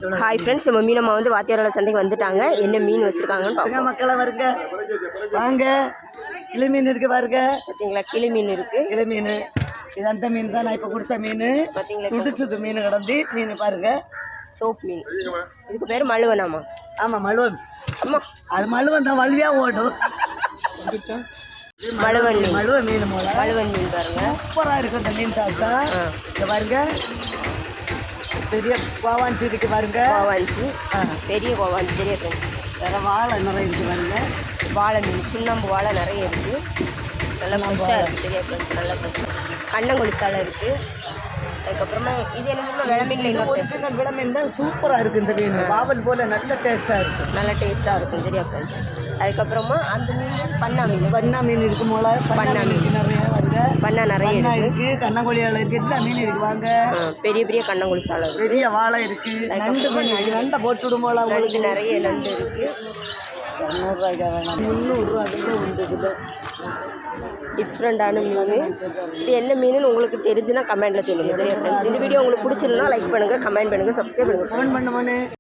Hi friends, நம்ம மீனம்மா வந்து வாத்தியாரோட சந்தைக்கு வந்துட்டாங்க. என்ன மீன் வச்சுருக்காங்கன்னு பார்ப்போம். மக்களை வருங்க வாங்க. கிளி மீன் இருக்குது பாருங்க. பார்த்தீங்களா, கிளி மீன் இருக்குது. கிளி மீன் இது அந்த மீன் தான் நான் இப்போ கொடுத்த மீன். பார்த்தீங்களா, குடிச்சது மீன் கிடந்தி மீன் பாருங்க. சோப் மீன். இதுக்கு பேர் மழுவனாமா? ஆமாம், மழுவன். அம்மா, அது மழுவன் தான் வழியாக ஓடும். மழுவன் மீன். மழுவன் மீன் போல மழுவன் மீன் பாருங்க, சூப்பராக இருக்கும் இந்த மீன் சாப்பிட்டா. இங்கே பாருங்க, பெரிய கோவாஞ்சி இருக்கு பாருங்க. கோவாஞ்சி, பெரிய கோவாஞ்சி பெரிய ஃப்ரெண்ட்ஸ். வேறு வாழை நிறைய இருக்குது பாருங்க. வாழை மீன், சுண்ணாம்பு வாழை நிறைய இருக்குது. நல்லா ஃப்ரெஷ்ஷாக இருக்குது பெரிய ஃப்ரெண்ட்ஸ், நல்லா ஃப்ரெஷ்ஷாக. கண்ணங்குழி சாலை இருக்குது. அதுக்கப்புறமா இது என்ன விளமீனில் இன்னொரு ஒரிஜினல் விளமீன் தான் சூப்பராக இருக்குது. இந்த மீன் பாவல் போல் நல்ல டேஸ்ட்டாக இருக்கும். நல்ல டேஸ்ட்டாக இருக்கும் பெரிய ஃப்ரெண்ட்ஸ். அதுக்கப்புறமா அந்த மீன் பண்ணா மீன். பண்ணா மீன் இருக்கும் போல. பண்ணா மீன் நிறைய வருங்க. பண்ணா நிறைய இருக்குது. கண்ணங்கொழி ஆலை இருக்குது. எல்லா மீன் இருக்குது வாங்க. பெரிய பெரிய கண்ணங்குழி சாலை, பெரிய வாழை இருக்குது. நண்டு மீன் இருக்குது. நண்டை போட்டு விடும்போல உங்களுக்கு நிறைய நண்டு இருக்குது. 200 வேணாம், 300 உண்டு. இதில் டிஃப்ரெண்டான மீன். இது என்ன மீனுன்னு உங்களுக்கு தெரிஞ்சுன்னா கமெண்ட்டில் சொல்லுங்கள். சரியா ஃப்ரெண்ட்ஸ், இந்த வீடியோ உங்களுக்கு பிடிச்சிருந்தா லைக் பண்ணுங்கள், கமெண்ட் பண்ணுங்கள், சப்ஸ்கிரைப் பண்ணுங்கள். ஃபோன் பண்ணுவோன்னு